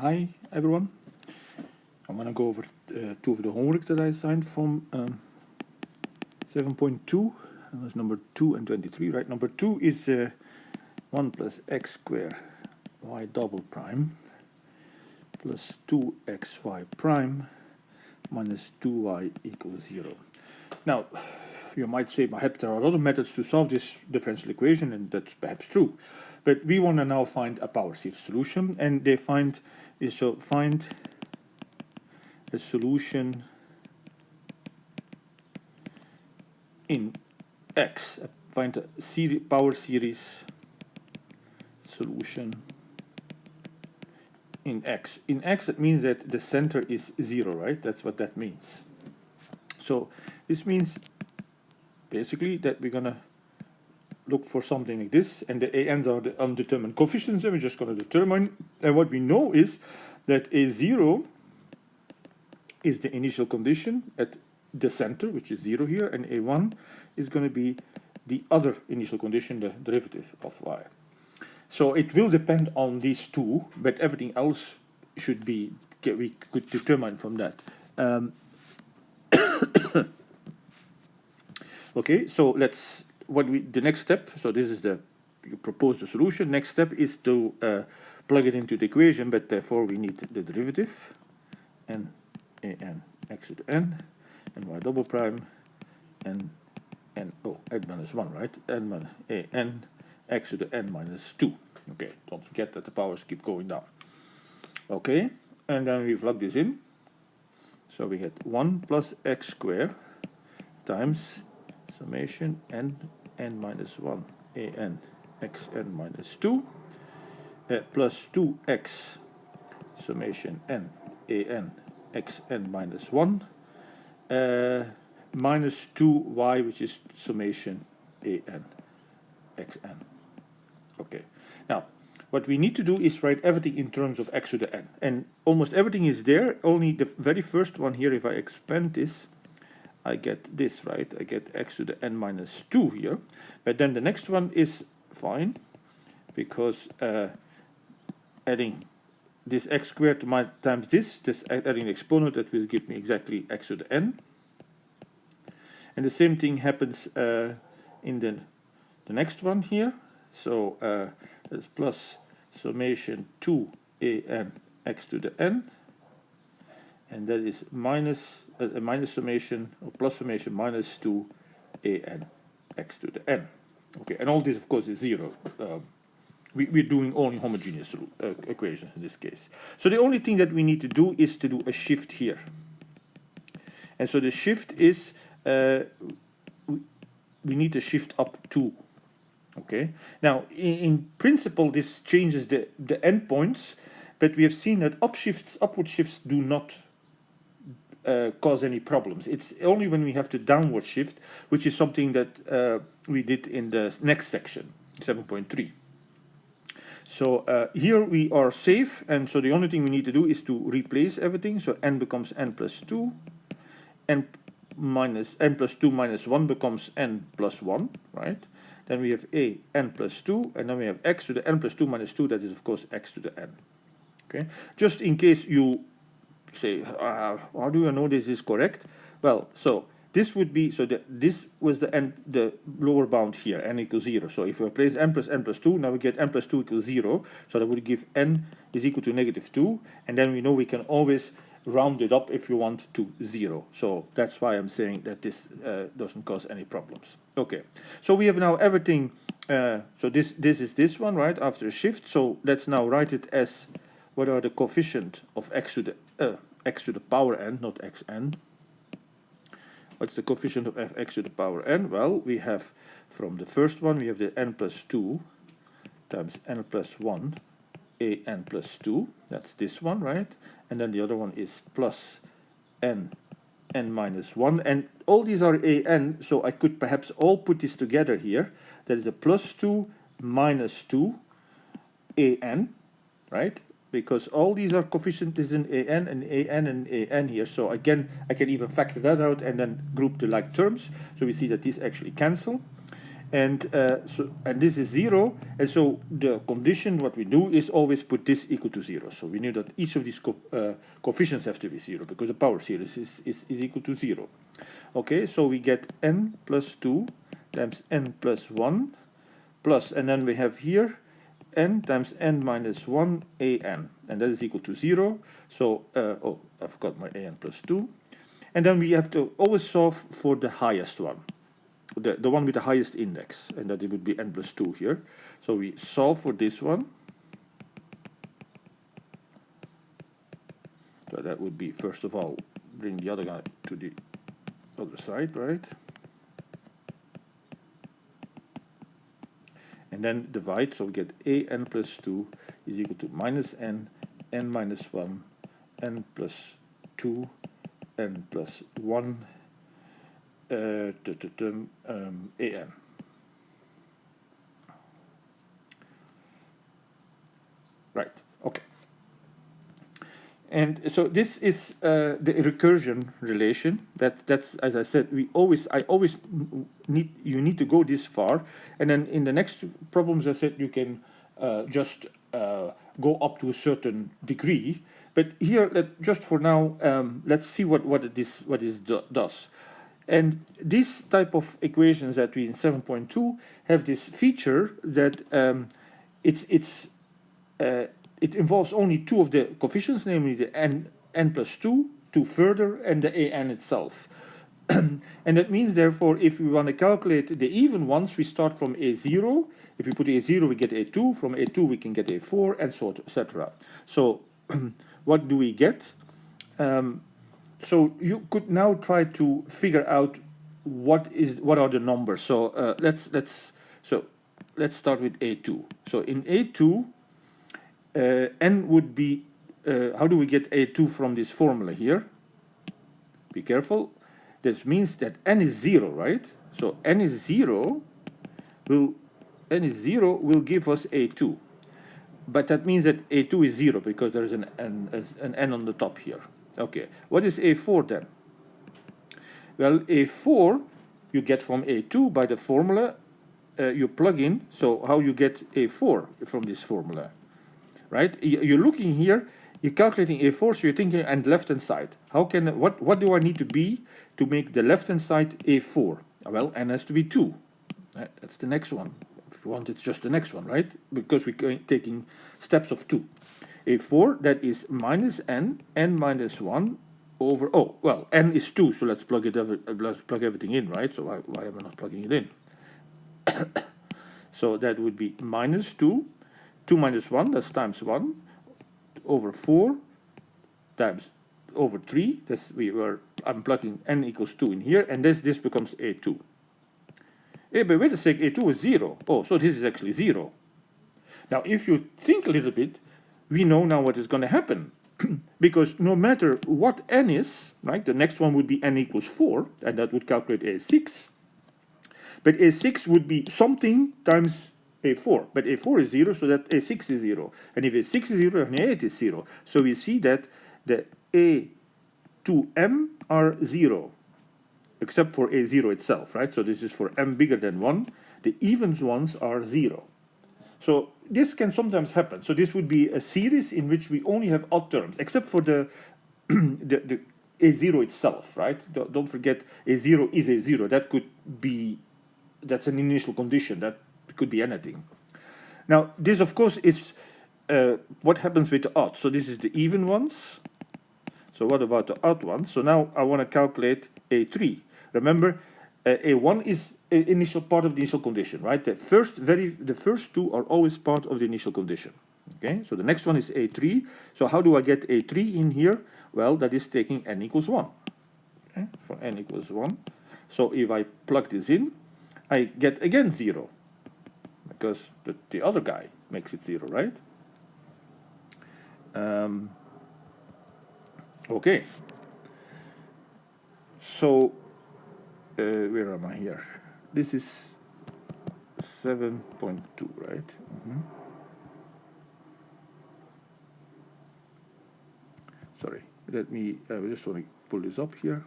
Hi everyone. I'm going to go over two of the homework that I assigned from 7.2. That was number 2 and 23, right? Number 2 is 1 plus x squared y double prime plus 2xy prime minus 2y equals 0. Now, you might say, perhaps there are other methods to solve this differential equation, and that's perhaps true. But we want to now find a power series solution, and they find a solution in X. Find a power series solution in X. In X, it means that the center is 0, right? That's what that means. So this means basically that we're going to look for something like this, and the ANs are the undetermined coefficients, and we're just going to determine. And what we know is that A0 is the initial condition at the center, which is 0 here, and A1 is going to be the other initial condition, the derivative of y. So it will depend on these two, but everything else should be, we could determine from that. Okay, so let's, the next step, so this is you propose the solution. Next step is to plug it into the equation, but therefore we need the derivative, and an x to the n, and y double prime, and n minus 1, right? N x to the n minus 2. Okay, don't forget that the powers keep going down. Okay, and then we plug this in. So we get 1 plus x squared times summation n minus 1 an xn minus 2 plus 2x summation n xn minus 1 minus 2y, which is summation an xn. Okay, now what we need to do is write everything in terms of x to the n, and almost everything is there. Only the very first one here, if I expand this, I get this, right? I get x to the n minus 2 here, but then the next one is fine, because adding this x squared to times this adding the exponent, that will give me exactly x to the n. And the same thing happens in the next one here. So that's plus summation 2 an x to the n, and that is minus summation, or plus summation minus 2 an x to the n. Okay, and all this of course is 0. We're doing only homogeneous equations in this case. So the only thing that we need to do is to do a shift here. And so the shift is, we need to shift up 2. Okay, now in principle this changes the endpoints, but we have seen that upward shifts do not cause any problems. It's only when we have to downward shift, which is something that we did in the next section, 7.3. So here we are safe, and so the only thing we need to do is to replace everything. So n becomes n plus 2, n plus 2 minus 1 becomes n plus 1, right? Then we have a n plus 2, and then we have x to the n plus 2 minus 2, that is of course x to the n. Okay, just in case you say, how do I know this is correct? Well, so this would be, so this was the lower bound here, n equals 0. So if we replace n plus 2, now we get n plus 2 equals 0. So that would give n is equal to negative 2, and then we know we can always round it up if you want to 0. So that's why I'm saying that this doesn't cause any problems. Okay, so we have now everything. So this is this one, right, after a shift. So let's now write it as, what are the coefficient of x to the power n, not xn. What's the coefficient of fx to the power n? Well, we have from the first one, we have the n plus 2 times n plus 1 an plus 2. That's this one, right? And then the other one is plus n minus 1. And all these are an, so I could perhaps all put this together here. That is a plus 2 minus 2 an, right? Because all these are coefficients is in an and an here. So again, I can even factor that out and then group the like terms. So we see that these actually cancel. and this is 0, and so the condition what we do is always put this equal to 0. So we knew that each of these coefficients have to be 0 because the power series is equal to 0. Okay, so we get n plus 2 times n plus 1 plus, and then we have here n times n minus 1 an, and that is equal to 0. So oh, I forgot my an plus 2, and then we have to always solve for the highest one, the one with the highest index, and that it would be n plus 2 here. So we solve for this one. So that would be, first of all, bring the other guy to the other side, right? And then divide, so we get an plus 2 is equal to minus n minus 1, n plus 2, n plus 1, an. Right, okay. And so this is the recursion relation. That's, as I said, you need to go this far, and then in the next problems, I said you can just go up to a certain degree. But here, just for now, let's see what this does. And this type of equations that we in 7.2 have this feature that it involves only two of the coefficients, namely the n plus 2, 2 further, and the an itself. And that means, therefore, if we want to calculate the even ones, we start from a0. If we put a0, we get a2. From a2, we can get a4, and so on, etc. So what do we get? So you could now try to figure out what are the numbers. So let's start with a2. So in a2, n would be, how do we get a2 from this formula here? Be careful. This means that n is 0, right? So n is 0 will give us a2. But that means that a2 is 0 because there's an n on the top here. Okay, what is a4 then? Well, a4 you get from a2 by the formula you plug in. So how you get a4 from this formula? Right? You're looking here, you're calculating a4, so you're thinking, and left-hand side. What do I need to be to make the left-hand side a4? Well, n has to be 2. That's the next one. If you want, it's just the next one, right? Because we're taking steps of 2. a4, that is minus n minus 1 over, oh, well, n is 2, so let's plug everything in, right? So why am I not plugging it in? So that would be minus 2. 2 minus 1, that's times 1, over 4, times over 3, I'm plugging n equals 2 in here, and this becomes a2. Hey, but wait a sec, a2 is 0. Oh, so this is actually 0. Now, if you think a little bit, we know now what is going to happen. Because no matter what n is, right, the next one would be n equals 4, and that would calculate a6. But a6 would be something times a4, but a4 is 0, so that a6 is 0. And if a6 is 0, then a8 is 0. So we see that the a2m are 0, except for a0 itself, right? So this is for m bigger than 1. The evens ones are 0. So this can sometimes happen. So this would be a series in which we only have odd terms, except for the the a0 itself, right? Don't forget a0 is a0. That's an initial condition. That could be anything. Now, this, of course, is what happens with the odd. So this is the even ones. So what about the odd ones? So now I want to calculate a3. Remember, a1 is an initial part of the initial condition, right? The first two are always part of the initial condition. Okay, so the next one is a3. So how do I get a3 in here? Well, that is taking n equals 1. Okay, for n equals 1. So if I plug this in, I get again 0. Because the other guy makes it 0, right? Okay. So, where am I here? This is 7.2, right? Sorry, I just want to pull this up here.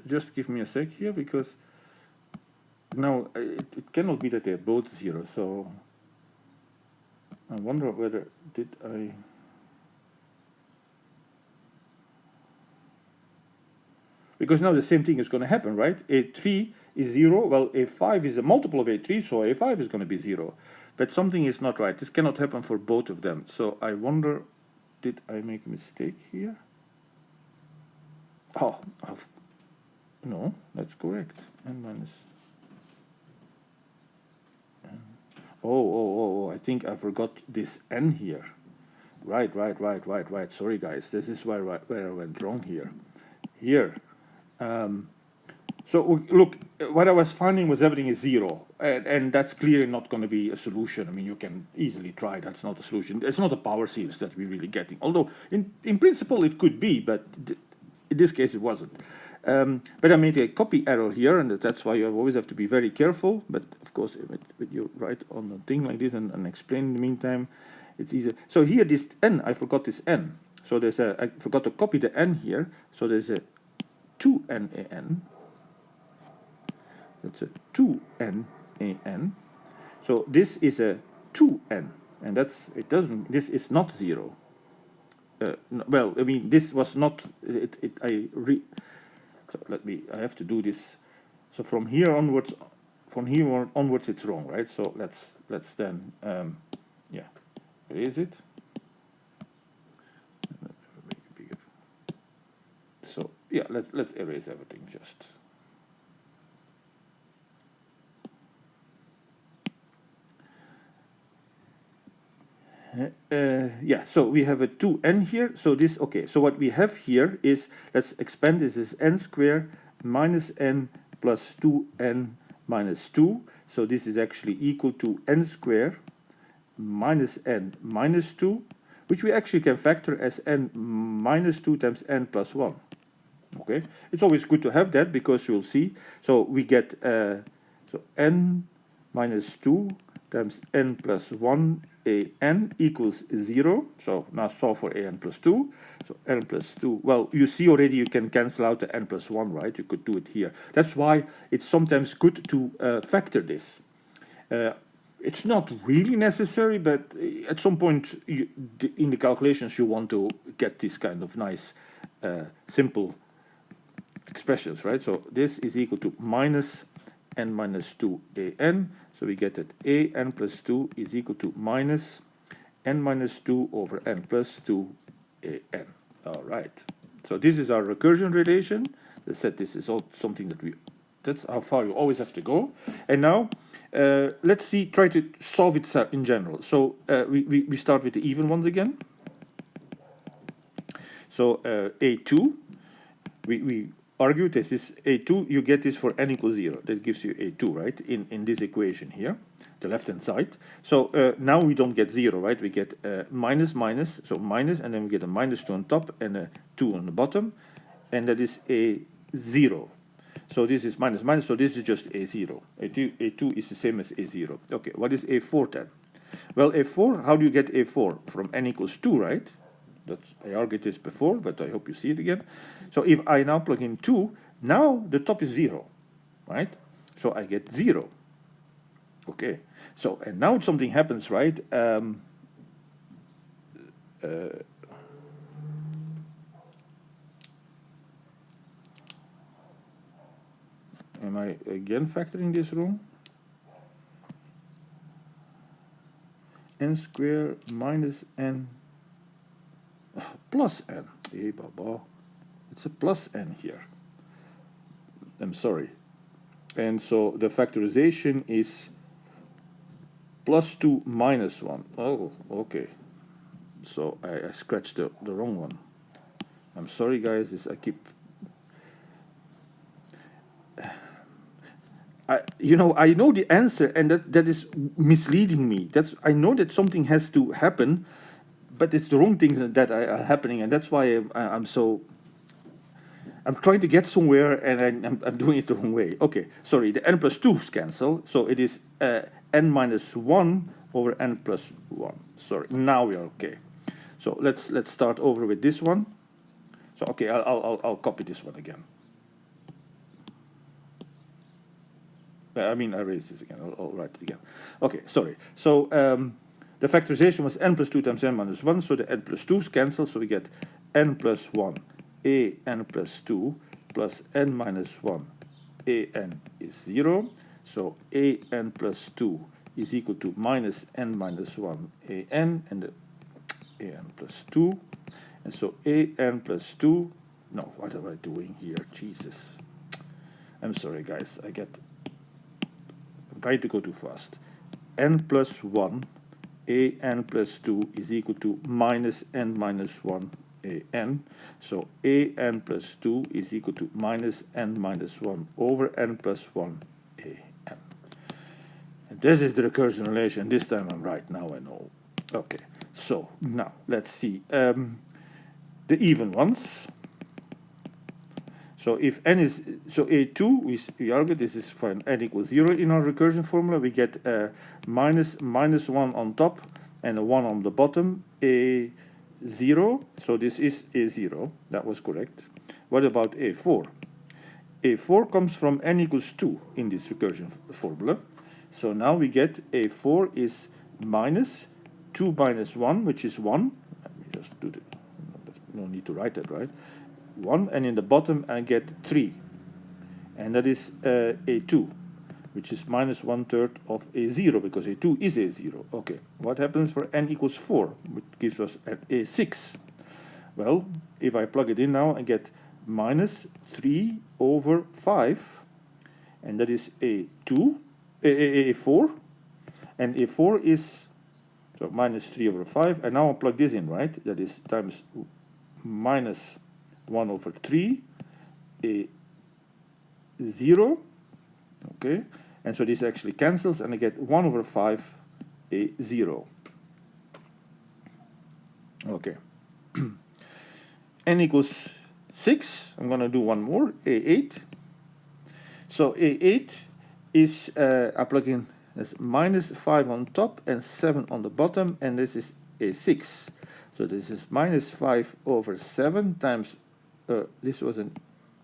just give me a sec here, because now it cannot be that they're both 0. So I wonder whether did I. Because now the same thing is going to happen, right? A3 is 0. Well, A5 is a multiple of A3, so A5 is going to be 0. But something is not right. This cannot happen for both of them. So I wonder, did I make a mistake here? Oh, no, that's correct. N minus. Oh, I think I forgot this N here. Right. Sorry, guys. This is where I went wrong here. So look, what I was finding was everything is 0, and that's clearly not going to be a solution. I mean, you can easily try. That's not a solution. It's not a power series that we're really getting. Although in principle it could be, but in this case it wasn't. But I made a copy error here, and that's why you always have to be very careful. But of course, when you write on a thing like this and explain in the meantime, it's easier. So here, this N, I forgot this N. So I forgot to copy the N here. So there's a 2NAN. That's a 2NAN. So this is a 2N, and this is not 0. Well, I mean, this was not so I have to do this. So from here onwards it's wrong, right? So let's then erase it. Make it bigger. So yeah, let's erase everything just. So we have a 2n here. So this, okay, so what we have here is, let's expand this as n squared minus n plus 2n minus 2. So this is actually equal to n squared minus n minus 2, which we actually can factor as n minus 2 times n plus 1. Okay, it's always good to have that, because you'll see. So we get so n minus 2 times n plus 1 an equals 0. So now solve for an plus 2. So n plus 2. Well, you see already you can cancel out the n plus 1, right? You could do it here. That's why it's sometimes good to factor this. It's not really necessary, but at some point in the calculations you want to get this kind of nice simple expressions, right? So this is equal to minus n minus 2 an. So we get that an plus 2 is equal to minus n minus 2 over n plus 2 an. All right. So this is our recursion relation. Let's set this is all something that's how far you always have to go. And now let's try to solve it in general. So we start with the even ones again. So a2, we argue this is a2, you get this for n equals 0. That gives you a2, right, in this equation here, the left-hand side. So now we don't get 0, right? We get minus, so minus, and then we get a minus 2 on top and a 2 on the bottom, and that is a 0. So this is minus, minus, so this is just a0. A2 is the same as a0. Okay, what is a4 then? Well, a4, how do you get a4? From n equals 2, right? I argued this before, but I hope you see it again. So if I now plug in 2, now the top is 0, right? So I get 0. Okay. So, and now something happens, right? Am I again factoring this wrong? N squared minus n plus n. Hey, baba. It's a plus n here. I'm sorry. And so the factorization is plus 2 minus 1. Oh, okay. So I scratched the wrong one. I'm sorry, guys. I keep... I know the answer, and that is misleading me. I know that something has to happen, but it's the wrong things that are happening, and that's why I'm trying to get somewhere, and I'm doing it the wrong way. Okay, sorry, the n plus 2's cancel, so it is n minus 1 over n plus 1. Sorry, now we are okay. So let's start over with this one. So okay, I'll copy this one again. I mean, I erase this again. I'll write it again. Okay, sorry. So the factorization was n plus 2 times n minus 1, so the n plus 2's cancel, so we get n plus 1 a n plus 2 plus n minus 1 a n is 0. So a n plus 2 is equal to minus n minus 1 a n, and the a n plus 2. And so a n plus 2, no, what am I doing here? Jesus. I'm sorry, guys. I'm trying to go too fast. N plus 1 a n plus 2 is equal to minus n minus 1 a n. So a n plus 2 is equal to minus n minus 1 over n plus 1 a n. And this is the recursion relation. This time I'm right. Now I know. Okay. So now let's see the even ones. So if n is, so a2, we argue this is for n equals 0 in our recursion formula. We get minus 1 on top and a 1 on the bottom, a0. So this is a0. That was correct. What about a4? a4 comes from n equals 2 in this recursion formula. So now we get a4 is minus 2 minus 1, which is 1. Let me just do the, no need to write that, right? 1, and in the bottom I get 3, and that is a2, which is minus 1/3 of a0, because a2 is a0. Okay, what happens for n equals 4, which gives us a6? Well, if I plug it in now, I get minus 3 over 5, and that is a2, a4, and a4 is, so minus 3 over 5, and now I'll plug this in, right? That is times minus 1 over 3, a0, okay, and so this actually cancels, and I get 1 over 5, a0. Okay. N equals 6, I'm going to do one more, a8. So a8 is, I plug in as minus 5 on top and 7 on the bottom, and this is a6. So this is minus 5 over 7 times, this was a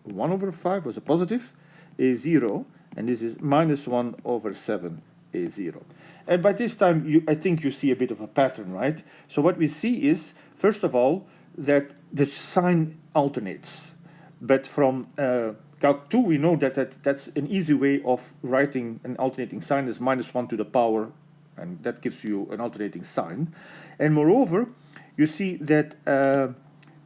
1 over 5, was a positive, a0, and this is minus 1 over 7, a0. And by this time, I think you see a bit of a pattern, right? So what we see is, first of all, that the sign alternates. But from Calc 2, we know that that's an easy way of writing an alternating sign as minus 1 to the power, and that gives you an alternating sign. And moreover, you see that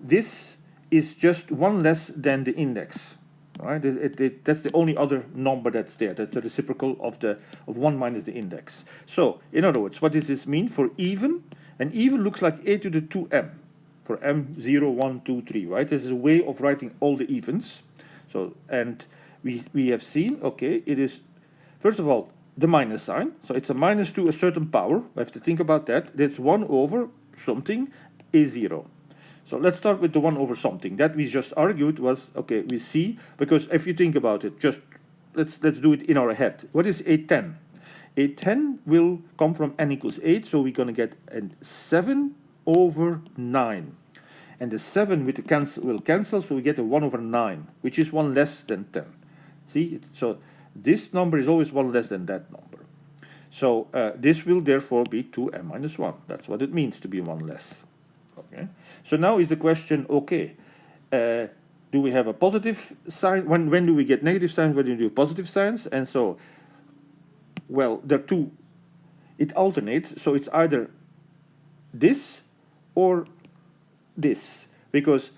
this is just 1 less than the index, right? That's the only other number that's there. That's the reciprocal of 1 minus the index. So, in other words, what does this mean for even? And even looks like a to the 2m, for m 0, 1, 2, 3, right? This is a way of writing all the evens. So, and we have seen, okay, it is, first of all, the minus sign. So it's a minus to a certain power. We have to think about that. That's 1 over something, a0. So let's start with the 1 over something. That we just argued was, okay, we see, because if you think about it, just let's do it in our head. What is a10? A10 will come from n equals 8, so we're going to get a 7 over 9. And the 7 with the cancel will cancel, so we get a 1 over 9, which is 1 less than 10. See, so this number is always 1 less than that number. So this will therefore be 2m minus 1. That's what it means to be 1 less. Okay. So now is the question, okay, do we have a positive sign? When do we get negative signs? When do we do positive signs? And so, well, there are two. It alternates, so it's either this or this. Because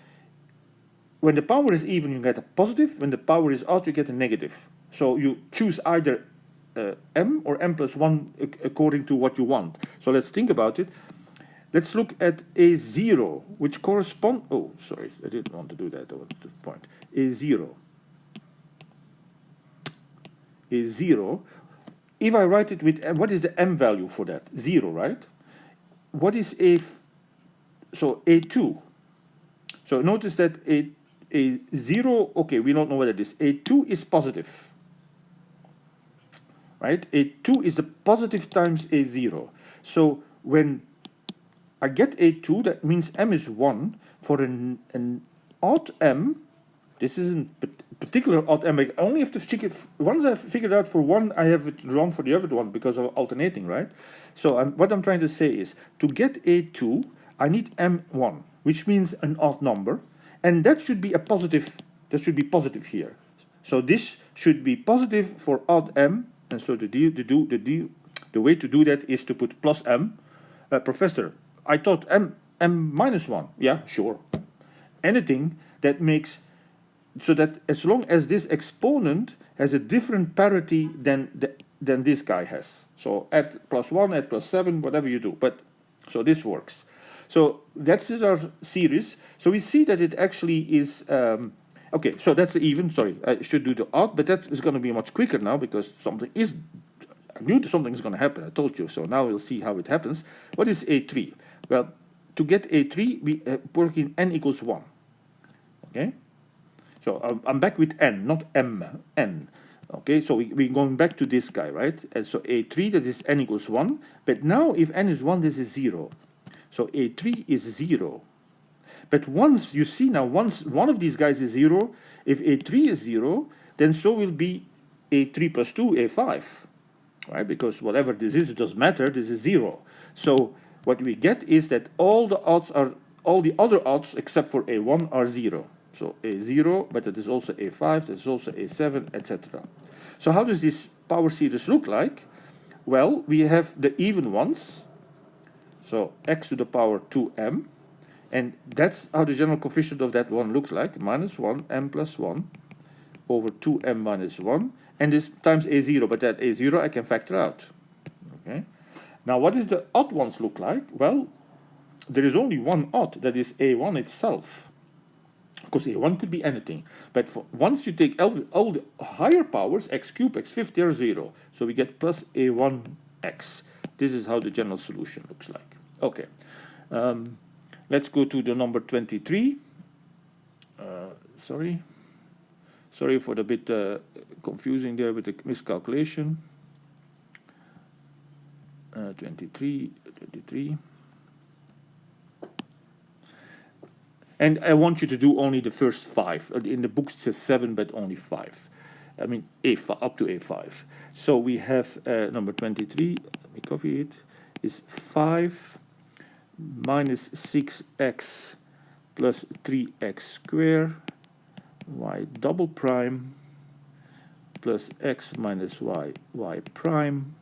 when the power is even, you get a positive. When the power is odd, you get a negative. So you choose either m or m plus 1 according to what you want. So let's think about it. Let's look at a0, which corresponds, oh, sorry, I didn't want to do that, I wanted to point. A0. A0, if I write it with, what is the m value for that? 0, right? What is so a2. So notice that a0, okay, we don't know what it is. A2 is positive, right? A2 is the positive times a0. So when I get a2, that means m is 1 for an odd m, this isn't particular odd m, I only have to figure, once I've figured out for one, I have it drawn for the other one because of alternating, right? So what I'm trying to say is, to get a2, I need m1, which means an odd number, and that should be a positive, that should be positive here. So this should be positive for odd m, and so the way to do that is to put plus m. Professor, I thought m minus 1. Yeah, sure. Anything that makes, so that as long as this exponent has a different parity than this guy has. So add +1, add +7, whatever you do. But so this works. So that's our series. So we see that it actually is, okay, so that's the even. Sorry, I should do the odd, but that is going to be much quicker now because something is, I knew something is going to happen. I told you. So now we'll see how it happens. What is A3? Well, to get A3, we work in n equals 1. Okay? So I'm back with n, not m, n. Okay, so we're going back to this guy, right? And so A3, that is n equals 1. But now if n is 1, this is 0. So A3 is 0. But once, you see now, once one of these guys is 0, if A3 is 0, then so will be A3 plus 2, A5. Right? Because whatever this is, it doesn't matter, this is 0. So what we get is that all the other odds except for A1 are 0. So A0, but that is also A5, that is also A7, etc. So how does this power series look like? Well, we have the even ones, so x to the power 2m, and that's how the general coefficient of that one looks like, minus 1, m plus 1, over 2m minus 1, and this times A0, but that A0 I can factor out. Okay. Now what does the odd ones look like? Well, there is only one odd, that is A1 itself. Because A1 could be anything. But once you take all the higher powers, x cubed, x fifth, they're 0. So we get plus A1x. This is how the general solution looks like. Okay. Let's go to the number 23. Sorry for the bit confusing there with the miscalculation. 23. And I want you to do only the first 5. In the book it says 7, but only 5. I mean, A5, up to A5. So we have number 23, let me copy it, is 5 minus 6x plus 3x squared y double prime plus x minus y prime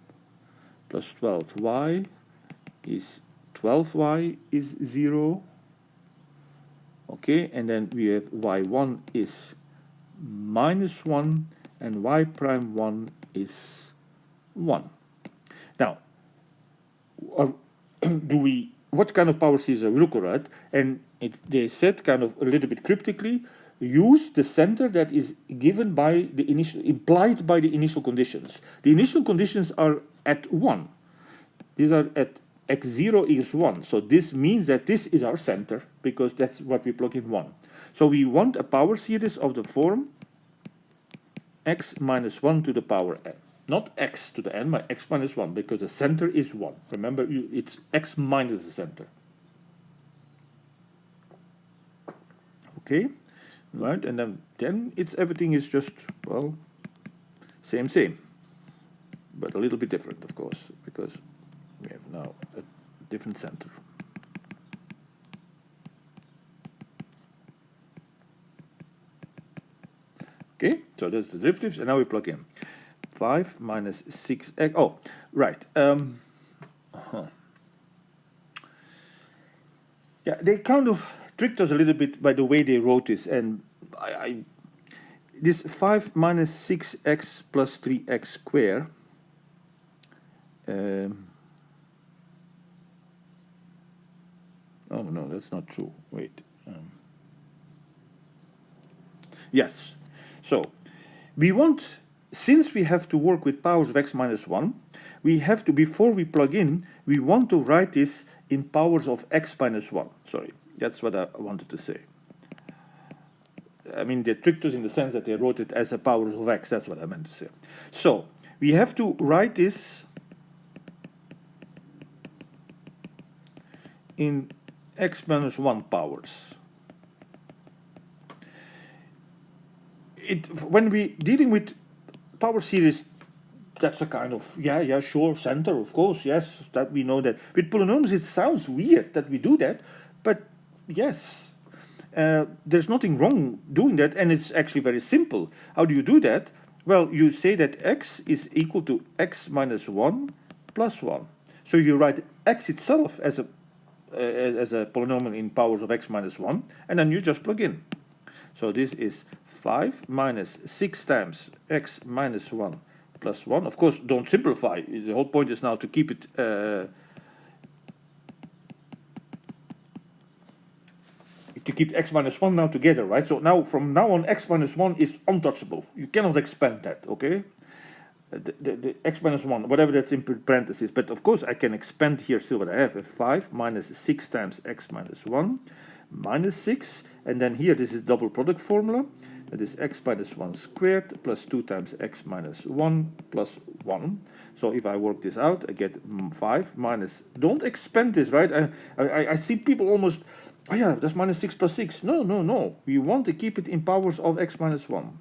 plus 12y is 12y is 0. Okay, and then we have y1 is minus 1 and y prime 1 is 1. Now, what kind of power series are we looking at? And they said kind of a little bit cryptically, use the center that is given by the initial, implied by the initial conditions. The initial conditions are at 1. These are at x0 equals 1. So this means that this is our center, because that's what we plug in 1. So we want a power series of the form x minus 1 to the power n. Not x to the n, but x minus 1, because the center is 1. Remember, it's x minus the center. Okay, right, and then everything is just, well, same, but a little bit different, of course, because we have now a different center. Okay, so that's the derivatives, and now we plug in 5 minus 6x. Oh, right. Yeah, they kind of tricked us a little bit by the way they wrote this, and this 5 minus 6x plus 3x squared. Oh no, that's not true. Wait. Yes. So we want, since we have to work with powers of x minus 1, we have to, before we plug in, we want to write this in powers of x minus 1. Sorry, that's what I wanted to say. I mean, they tricked us in the sense that they wrote it as a powers of x. That's what I meant to say. So we have to write this in x minus 1 powers. when we dealing with power series, that's a kind of, yeah, sure, center, of course, yes, that we know that. With polynomials, it sounds weird that we do that, but yes, there's nothing wrong doing that, and it's actually very simple. How do you do that? Well, you say that x is equal to x minus 1 plus 1. So you write x itself as a polynomial in powers of x minus 1, and then you just plug in. So this is 5 minus 6 times x minus 1 plus 1. Of course, don't simplify. The whole point is now to keep it to keep x minus 1 now together, right? So now, from now on, x minus 1 is untouchable. You cannot expand that, okay? The x minus 1, whatever that's in parentheses. But of course, I can expand here still what I have. 5 minus 6 times x minus 1 minus 6. And then here, this is double product formula. That is x minus 1 squared plus 2 times x minus 1 plus 1. So if I work this out, I get 5 minus... Don't expand this, right? I see people almost... Oh yeah, that's minus 6 plus 6. No, no, no. We want to keep it in powers of x minus 1.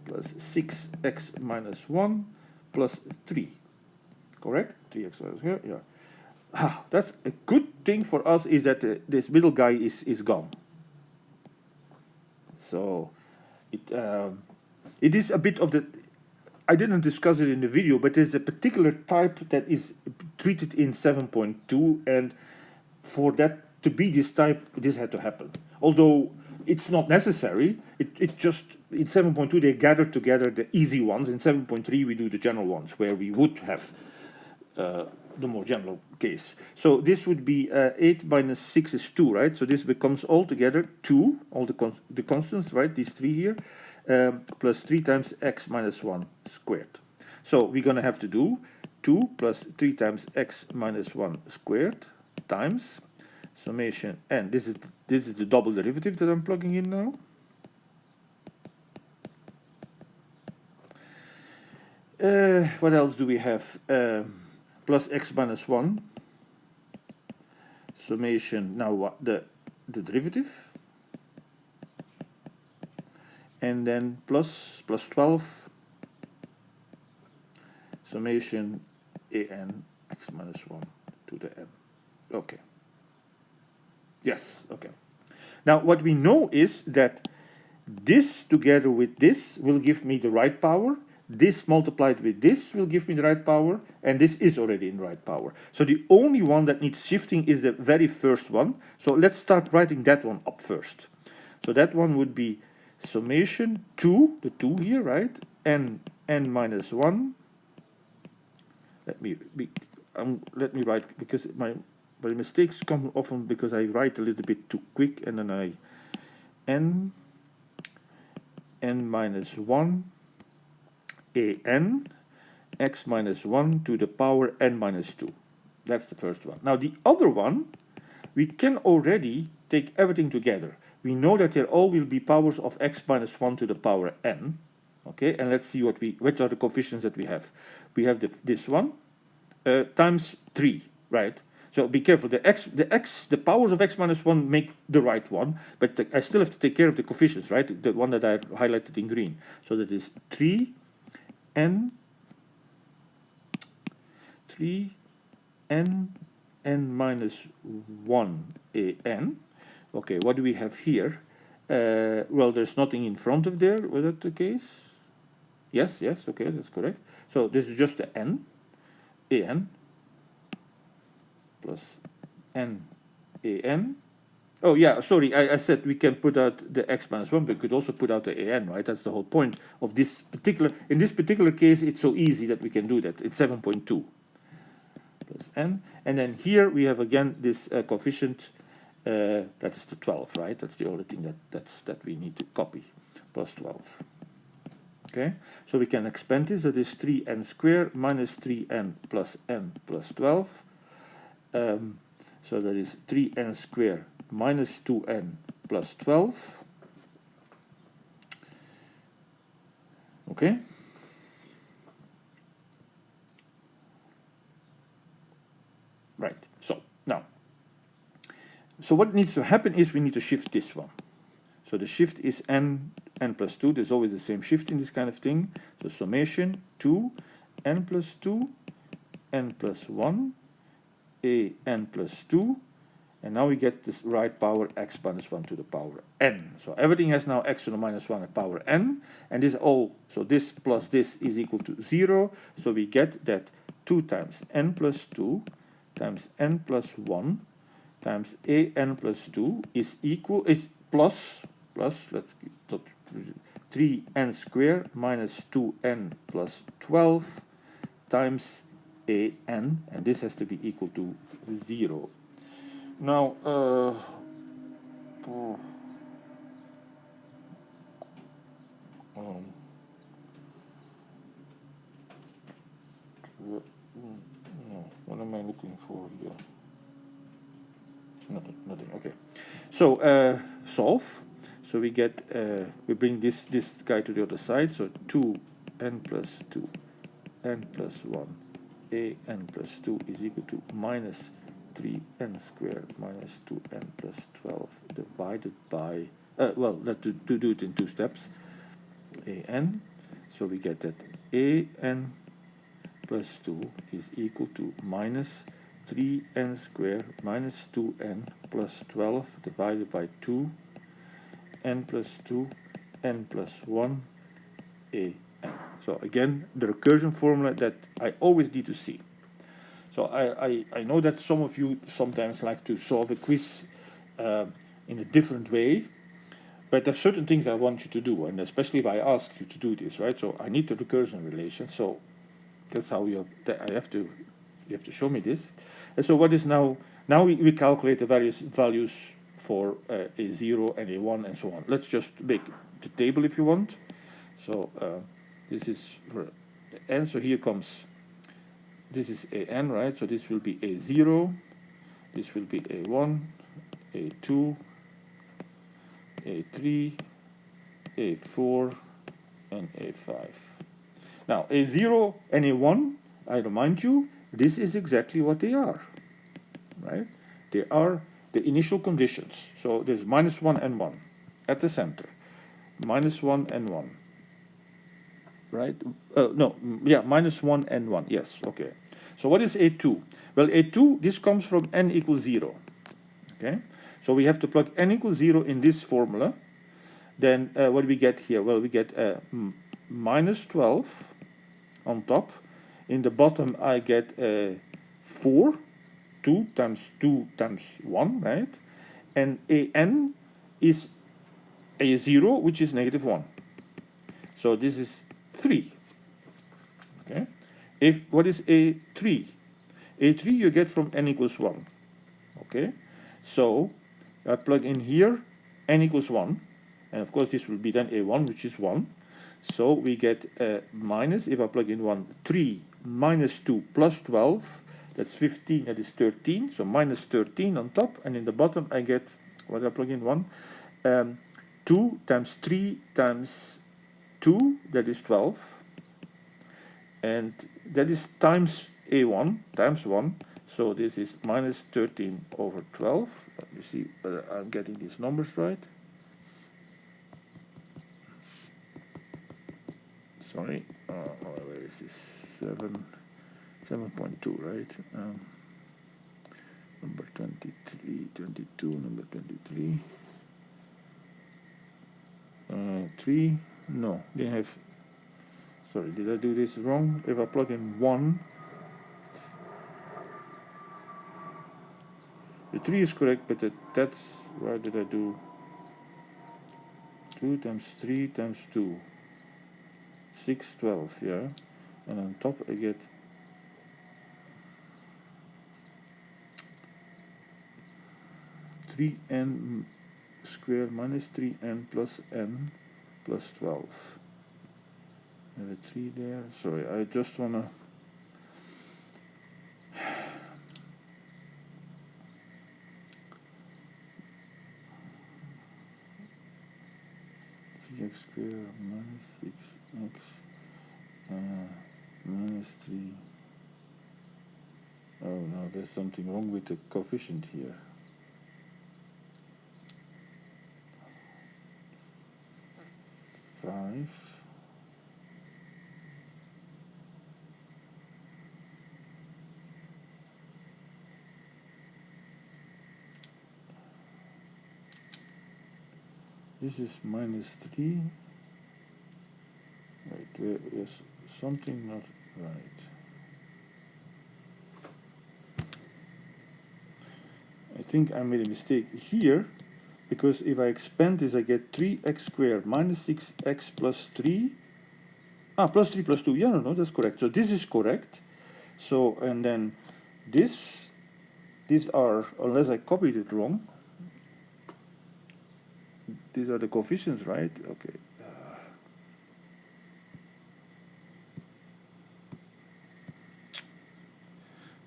Plus 6x minus 1 plus 3. Correct? 3x minus here, yeah. That's a good thing for us, is that this middle guy is gone. So it is a bit of the... I didn't discuss it in the video, but there's a particular type that is treated in 7.2, and for that to be this type, this had to happen. Although it's not necessary, it just, in 7.2 they gathered together the easy ones. In 7.3 we do the general ones, where we would have the more general case. So this would be 8 minus 6 is 2, right? So this becomes altogether 2, all the constants, right? These 3 here, plus 3 times x minus 1 squared. So we're going to have to do 2 plus 3 times x minus 1 squared times summation n. This is the double derivative that I'm plugging in now. What else do we have? Plus x minus 1 summation, now what, the derivative, and then plus 12 summation an x minus 1 to the n. Okay. Yes, okay. Now what we know is that this together with this will give me the right power. This multiplied with this will give me the right power, and this is already in right power. So the only one that needs shifting is the very first one. So let's start writing that one up first. So that one would be summation 2, the 2 here, right? n minus 1. Let me write, because my mistakes come often because I write a little bit too quick, and then I n minus 1 an x minus 1 to the power n minus 2. That's the first one. Now the other one, we can already take everything together. We know that there all will be powers of x minus 1 to the power n. Okay, and let's see which are the coefficients that we have. We have this one times 3, right? So be careful. The powers of x minus 1 make the right one, but I still have to take care of the coefficients, right? The one that I highlighted in green. So that is 3n minus 1 an. Okay, what do we have here? Well, there's nothing in front of there. Was that the case? Yes, okay, that's correct. So this is just the an plus n an. Oh yeah, sorry, I said we can put out the x minus 1, but we could also put out the an, right? That's the whole point of this particular... In this particular case, it's so easy that we can do that. It's 7.2 plus n. And then here we have again this coefficient, that is the 12, right? That's the only thing that we need to copy, plus 12. Okay, so we can expand this. That is 3n squared minus 3n plus n plus 12. So that is 3n squared minus 2n plus 12. Okay. Right. So now, so what needs to happen is we need to shift this one. So So the shift is n plus 2. There's always the same shift in this kind of thing. So summation 2 n plus 2 n plus 1 a n plus 2. And now we get this right power x minus 1 to the power n. So everything has now x to the minus 1 at power n. And this all, so this plus this is equal to 0. So we get that 2 times n plus 2 times n plus 1 times a n plus 2 is equal, is plus, let's get 3n squared minus 2n plus 12 times a n. And this has to be equal to 0. Now, no, what am I looking for here? Nothing. Okay. So solve. So we get we bring this guy to the other side. So 2n plus 2 n plus 1 a n plus 2 is equal to minus 3n squared minus 2n plus 12 divided by, well, let's do it in 2 steps, an. So we get that an plus 2 is equal to minus 3n squared minus 2n plus 12 divided by 2 n plus 2 n plus 1 an. So again, the recursion formula that I always need to see. So I know that some of you sometimes like to solve a quiz in a different way, but there's certain things I want you to do, and especially if I ask you to do this, right? So I need the recursion relation. So that's how you have to show me this. And so what is now? Now we calculate the various values for a 0 and a 1 and so on. Let's just make the table if you want. So this is for n. So here comes. This is an, right? So this will be a0, this will be a1, a2, a3, a4, and a5. Now, a0 and a1, I remind you, this is exactly what they are, right? They are the initial conditions. So there's minus 1 and 1 at the center, minus 1 and 1. Right? No, yeah, minus 1 and 1. Yes, okay. So what is a2? Well, a2, this comes from n equals 0. Okay? So we have to plug n equals 0 in this formula. Then what do we get here? Well, we get minus 12 on top. In the bottom, I get 4. 2 times 1, right? And an is a0, which is negative 1. So this is 3. Okay. What is a3? A3 you get from n equals 1. Okay. So I plug in here n equals 1, and of course this will be then a1, which is 1. So we get minus, if I plug in 1, 3 minus 2 plus 12, that's 15, that is 13. So minus 13 on top, and in the bottom I get, what do I plug in 1? 2 times 3 times 2, that is 12, and that is times a1, times 1, so this is minus 13 over 12. Let me see whether I'm getting these numbers right. Sorry, where is this? 7.2, right? Number 23, 22, number 23. 3, no, they have, sorry, did I do this wrong? If I plug in 1, the 3 is correct, but that's, where did I do 2 times 3 times 2, 6, 12, yeah, and on top I get 3n squared minus 3n plus n plus 12. I have a 3 there. Sorry, I just want to... 3x squared minus 6x minus 3. Oh no, there's something wrong with the coefficient here. This is -3. Right, there is something not right. I think I made a mistake here, because if I expand this, I get 3x squared minus 6x plus 3. Plus 3 plus 2. Yeah, no, that's correct. So this is correct. So, and then these are, unless I copied it wrong, these are the coefficients, right? Okay.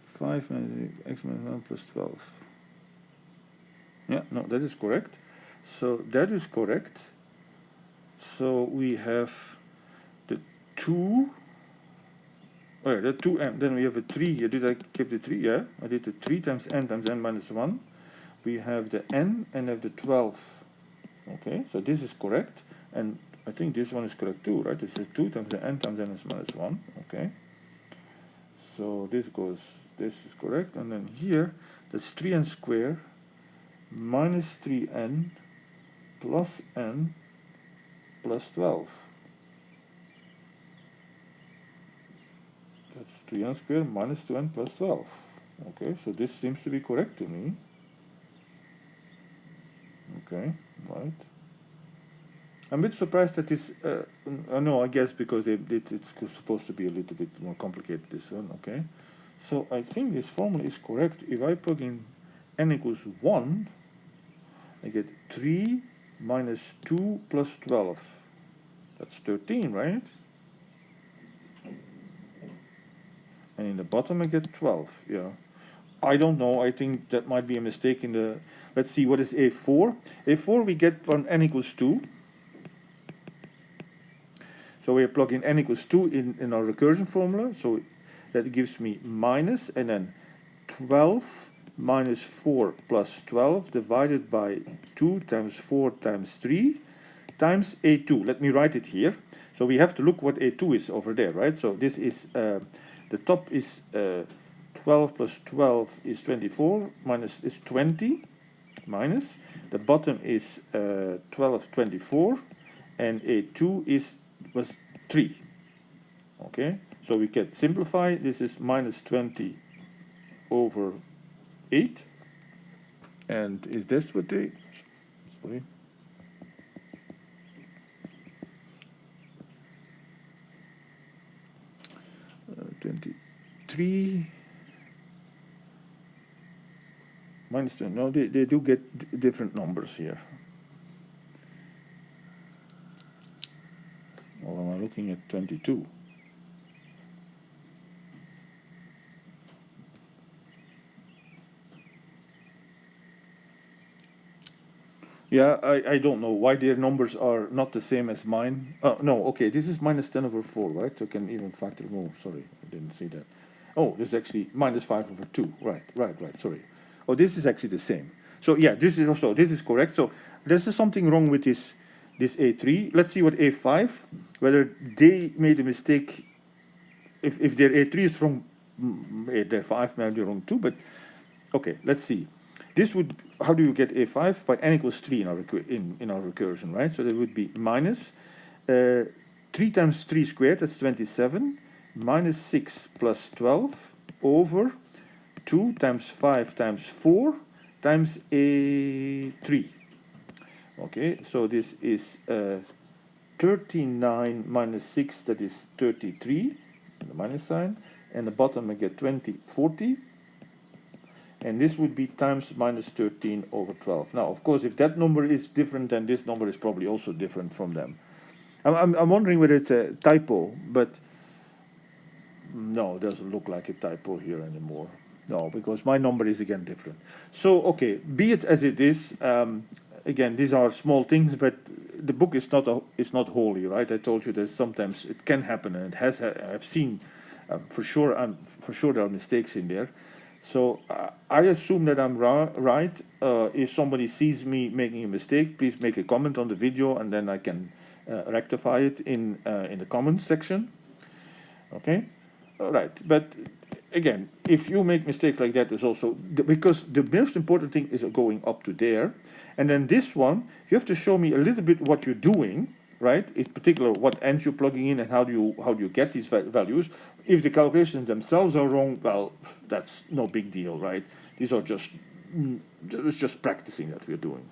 5 minus x minus 1 plus 12. Yeah, no, that is correct. So that is correct. So we have the 2. Oh yeah, the 2m. Then we have a 3. Did I keep the 3? Yeah, I did the 3 times n minus 1. We have the n and have the 12. Okay, so this is correct. And I think this one is correct too, right? It's 2 times the n minus 1. Okay. So this is correct. And then here, that's 3n squared minus 3n plus n plus 12. That's 3n squared minus 2n plus 12. Okay, so this seems to be correct to me. Okay, right. I'm a bit surprised that it's, no, I guess because it's supposed to be a little bit more complicated, this one, okay. So I think this formula is correct. If I plug in n equals 1, I get 3 minus 2 plus 12. That's 13, right? And in the bottom I get 12, yeah. I don't know, I think that might be a mistake in the, let's see, what is A4? A4 we get from n equals 2. So we plug in n equals 2 in our recursion formula, so that gives me minus, and then 12 minus 4 plus 12 divided by 2 times 4 times 3 times A2. Let me write it here. So we have to look what A2 is over there, right? So this is, the top is 12 plus 12 is 24, minus is 20, minus. The bottom is 12, 24, and A2 was 3. Okay, so we can simplify. This is minus 20 over 8. And is this what they, sorry. 23 minus 20. No, they do get different numbers here. Well, am I looking at 22? Yeah, I don't know why their numbers are not the same as mine. No, okay, this is minus 10 over 4, right? So I can even factor more. Sorry, I didn't see that. Oh, this is actually minus 5 over 2. Right, sorry. Oh, this is actually the same. So yeah, this is correct. So this is something wrong with this A3. Let's see what A5, whether they made a mistake. If their A3 is wrong, their 5 might be wrong too, but okay, let's see. This would, how do you get A5? By n equals 3 in our recursion, right? So that would be minus 3 times 3 squared, that's 27, minus 6 plus 12 over 2 times 5 times 4 times A3. Okay, so this is 39 minus 6, that is 33, the minus sign, and the bottom I get 20, 40. And this would be times minus 13 over 12. Now, of course, if that number is different, then this number is probably also different from them. I'm wondering whether it's a typo, but no, it doesn't look like a typo here anymore. No, because my number is again different. So, okay, be it as it is. Again, these are small things, but the book is not holy, right? I told you that sometimes it can happen, and it has. I've seen for sure there are mistakes in there. So I assume that I'm right. If somebody sees me making a mistake, please make a comment on the video, and then I can rectify it in the comments section. Okay, all right. But again, if you make mistakes like that, is also because the most important thing is going up to there, and then this one you have to show me a little bit what you're doing, right? In particular, what ends you're plugging in and how do you get these values. If the calculations themselves are wrong, well, that's no big deal, right? These are just practicing that we're doing.